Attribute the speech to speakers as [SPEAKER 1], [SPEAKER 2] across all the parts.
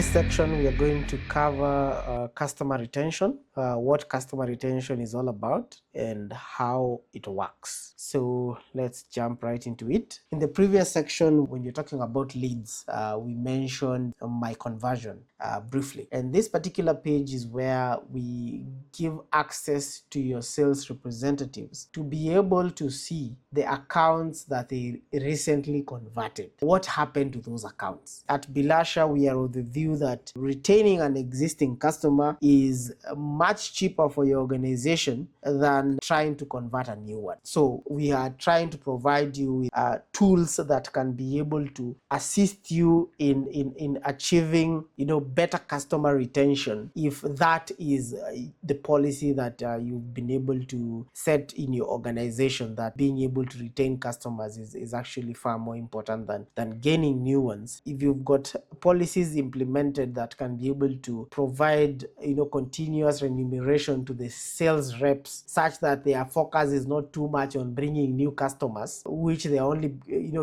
[SPEAKER 1] this section, we are going to cover customer retention, what customer retention is all about, and how it works. So let's jump right into it. In the previous section, when you're talking about leads, we mentioned my conversion briefly. And this particular page is where we give access to your sales representatives to be able to see the accounts that they recently converted. What happened to those accounts? At Biilasha, we are of the view that retaining an existing customer is much cheaper for your organization than trying to convert a new one. So we are trying to provide you with tools that can be able to assist you in achieving better customer retention, if that is the policy that you've been able to set in your organization, that being able to retain customers is actually far more important than gaining new ones. If you've got policies implemented that can be able to provide continuous remuneration to the sales reps, such that their focus is not too much on bringing new customers, which they're only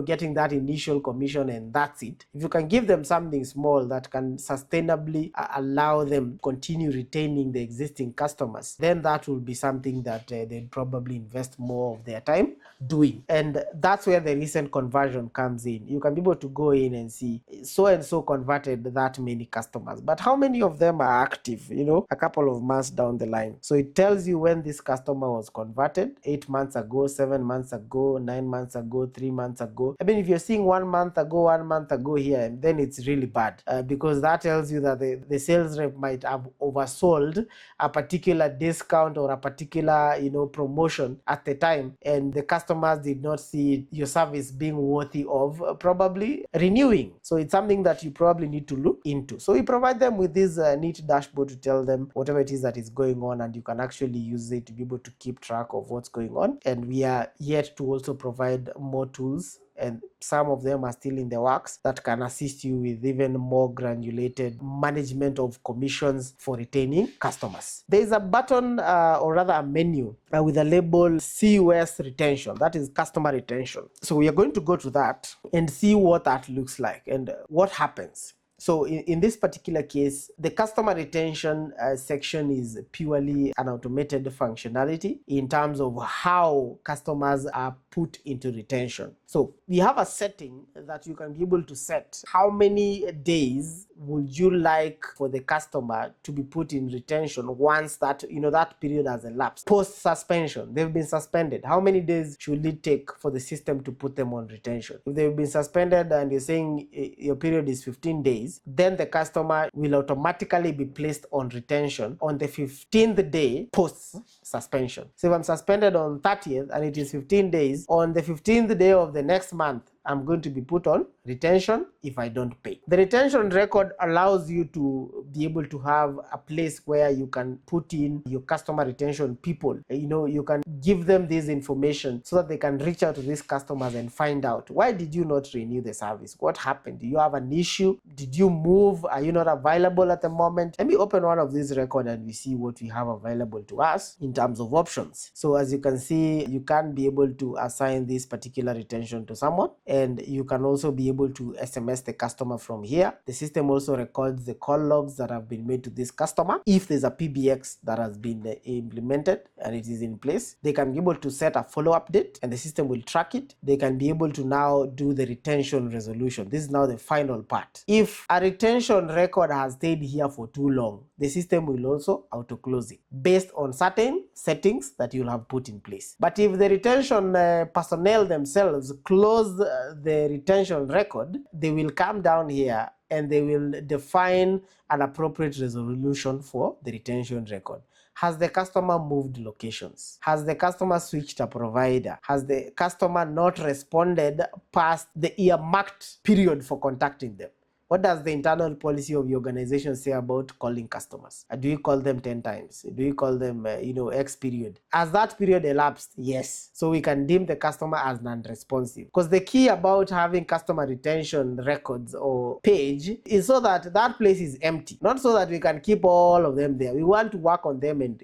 [SPEAKER 1] getting that initial commission and that's it. If you can give them something small that can sustainably allow them continue retaining the existing customers, then that will be something that they'd probably invest more of their time doing. And that's where the recent conversion comes in. You can be able to go in and see so and so converted that many customers, but how many of them are active a couple of months down the line? So it tells you when this customer was converted: 8 months ago, 7 months ago, 9 months ago, 3 months ago. I mean, if you're seeing 1 month ago here, then it's really bad, because that tells you that the sales rep might have oversold a particular discount or a particular promotion at the time, and the customers did not see your service being worthy of probably renewing. So it's something that you probably need to look into. So we provide them with this neat dashboard to tell them whatever it is that is going on, and you can actually use it to be able to keep track of what's going on. And we are yet to also provide more tools, and some of them are still in the works, that can assist you with even more granulated management of commissions for retaining customers. There is a button or rather a menu with a label CUS retention, that is customer retention. So we are going to go to that and see what that looks like and what happens. So in this particular case, the customer retention section is purely an automated functionality in terms of how customers are put into retention. So we have a setting that you can be able to set how many days would you like for the customer to be put in retention once that that period has elapsed. Post suspension, they've been suspended, how many days should it take for the system to put them on retention? If they've been suspended and you're saying your period is 15 days, then the customer will automatically be placed on retention on the 15th day post suspension. So if I'm suspended on 30th and it is 15 days, on the 15th day of the next month, I'm going to be put on retention if I don't pay. The retention record allows you to be able to have a place where you can put in your customer retention people. You can give them this information so that they can reach out to these customers and find out, why did you not renew the service? What happened? Do you have an issue? Did you move? Are you not available at the moment? Let me open one of these records and we see what we have available to us in terms of options. So as you can see, you can be able to assign this particular retention to someone, and you can also be able to SMS the customer from here. The system also records the call logs that have been made to this customer. If there's a PBX that has been implemented and it is in place, they can be able to set a follow-up date and the system will track it. They can be able to now do the retention resolution. This is now the final part. If a retention record has stayed here for too long, the system will also auto-close it based on certain settings that you'll have put in place. But if the retention personnel themselves close the retention record, they will come down here and they will define an appropriate resolution for the retention record. Has the customer moved locations? Has the customer switched a provider? Has the customer not responded past the earmarked period for contacting them? What does the internal policy of your organization say about calling customers? Do you call them 10 times? Do you call them, X period? Has that period elapsed? Yes. So we can deem the customer as non-responsive. Because the key about having customer retention records or page is so that that place is empty. Not so that we can keep all of them there. We want to work on them and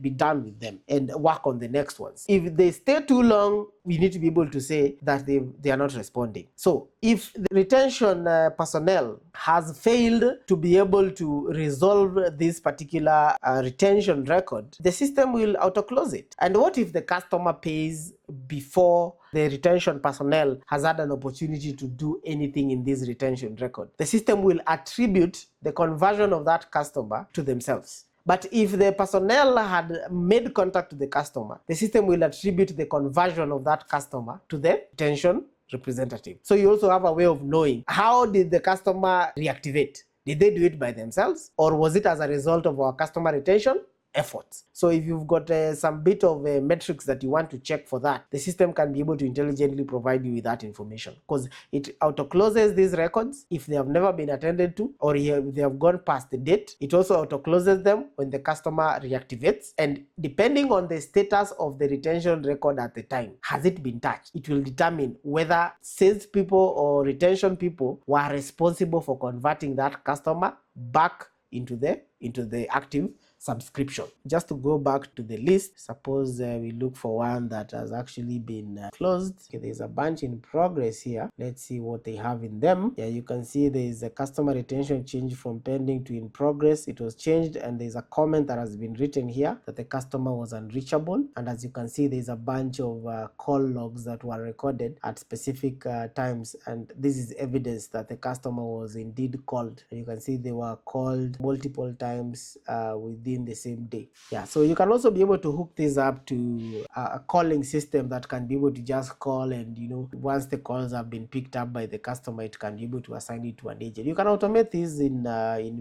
[SPEAKER 1] be done with them and work on the next ones. If they stay too long, we need to be able to say that they are not responding. So if the retention personnel has failed to be able to resolve this particular retention record, the system will auto-close it. And what if the customer pays before the retention personnel has had an opportunity to do anything in this retention record? The system will attribute the conversion of that customer to themselves. But if the personnel had made contact with the customer, the system will attribute the conversion of that customer to the retention representative. So you also have a way of knowing, how did the customer reactivate? Did they do it by themselves, or was it as a result of our customer retention efforts? So if you've got some bit of metrics that you want to check for that, the system can be able to intelligently provide you with that information, because it auto closes these records if they have never been attended to, or if they have gone past the date. It also auto closes them when the customer reactivates, and depending on the status of the retention record at the time, has it been touched, it will determine whether sales people or retention people were responsible for converting that customer back into the active subscription. Just to go back to the list, suppose we look for one that has actually been closed. Okay, there's a bunch in progress here. Let's see what they have in them. Yeah, you can see there is a customer retention change from pending to in progress. It was changed, and there's a comment that has been written here that the customer was unreachable. And as you can see, there's a bunch of call logs that were recorded at specific times, and this is evidence that the customer was indeed called. You can see they were called multiple times within the same day. Yeah, so you can also be able to hook this up to a calling system that can be able to just call, and once the calls have been picked up by the customer, it can be able to assign it to an agent. You can automate this in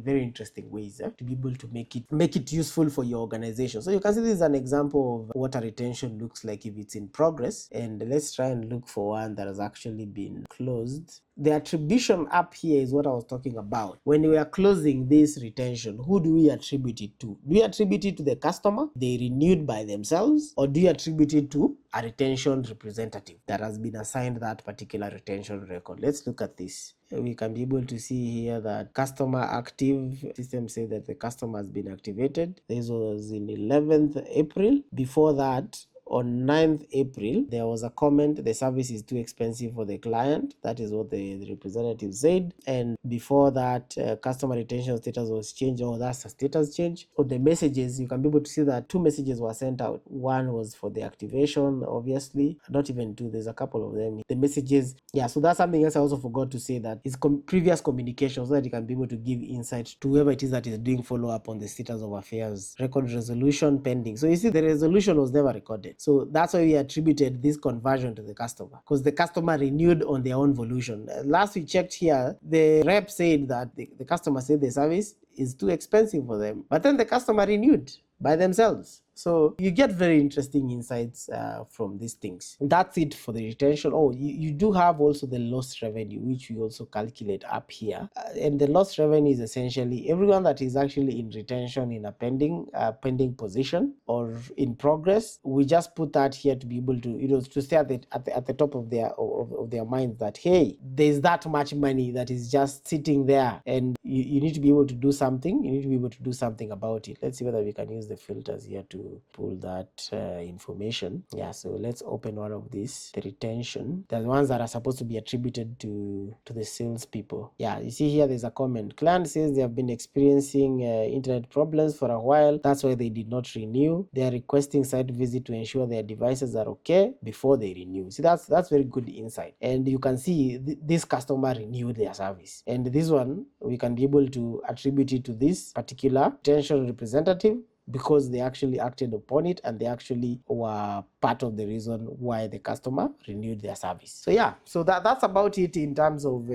[SPEAKER 1] very interesting ways to be able to make it useful for your organization. So you can see this is an example of what a retention looks like if it's in progress, and let's try and look for one that has actually been closed. The attribution up here is what I was talking about. When we are closing this retention, who do we attribute it to? Do we attribute it to the customer, they renewed by themselves, or do you attribute it to a retention representative that has been assigned that particular retention record? Let's look at this. We can be able to see here that customer active, system says that the customer has been activated. This was in 11th April. Before that, on 9th April, there was a comment, the service is too expensive for the client. That is what the representative said. And before that, customer retention status was changed. Oh, that's a status change. On the messages, you can be able to see that 2 messages were sent out. One was for the activation, obviously. Not even 2, there's a couple of them. The messages, yeah, so that's something else I also forgot to say, that is previous communication, so that you can be able to give insight to whoever it is that is doing follow-up on the status of affairs. Record resolution pending. So you see, the resolution was never recorded. So that's why we attributed this conversion to the customer, because the customer renewed on their own volition. Last we checked here, the rep said that the customer said the service is too expensive for them, but then the customer renewed by themselves. So you get very interesting insights from these things. That's it for the retention. Oh, you do have also the lost revenue, which we also calculate up here. And the lost revenue is essentially everyone that is actually in retention in a pending position or in progress. We just put that here to be able to, to stay at the top of their minds that, hey, there's that much money that is just sitting there, and you need to be able to do something. You need to be able to do something about it. Let's see whether we can use the filters here to pull that information. Yeah, so let's open one of these, the retention. The ones that are supposed to be attributed to the sales people. Yeah, you see here there's a comment. Client says they have been experiencing internet problems for a while. That's why they did not renew. They are requesting site visit to ensure their devices are okay before they renew. See, that's very good insight. And you can see this customer renewed their service. And this one, we can be able to attribute it to this particular retention representative, because they actually acted upon it, and they actually were part of the reason why the customer renewed their service. So yeah, so that's about it in terms of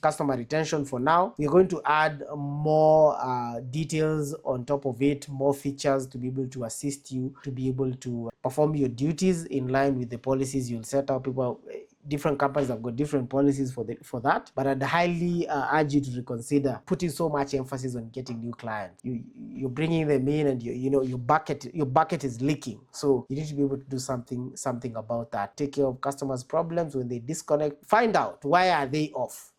[SPEAKER 1] customer retention for now. We're going to add more details on top of it, more features to be able to assist you to be able to perform your duties in line with the policies you'll set up. Different companies have got different policies for that, but I'd highly urge you to reconsider putting so much emphasis on getting new clients. You're bringing them in, and your bucket is leaking. So you need to be able to do something about that. Take care of customers' problems when they disconnect. Find out why are they off.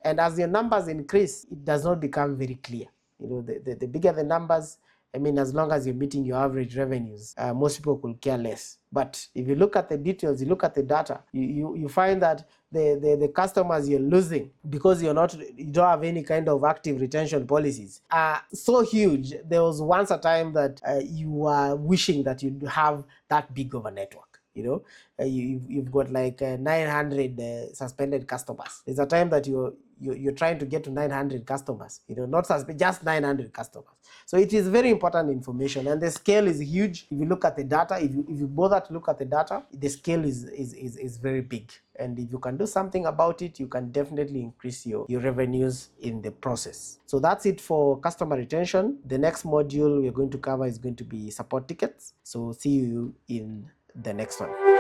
[SPEAKER 1] And as your numbers increase, it does not become very clear. The bigger the numbers, I mean, as long as you're meeting your average revenues, most people could care less. But if you look at the details, you look at the data, you find that the customers you're losing because you don't have any kind of active retention policies are so huge. There was once a time that you were wishing that you'd have that big of a network. You've got like 900 suspended customers. There's a time that you're trying to get to 900 customers, not just 900 customers. So it is very important information, and the scale is huge. If you look at the data, if you bother to look at the data, the scale is very big. And if you can do something about it, you can definitely increase your revenues in the process. So that's it for customer retention. The next module we're going to cover is going to be support tickets. So see you in the next one.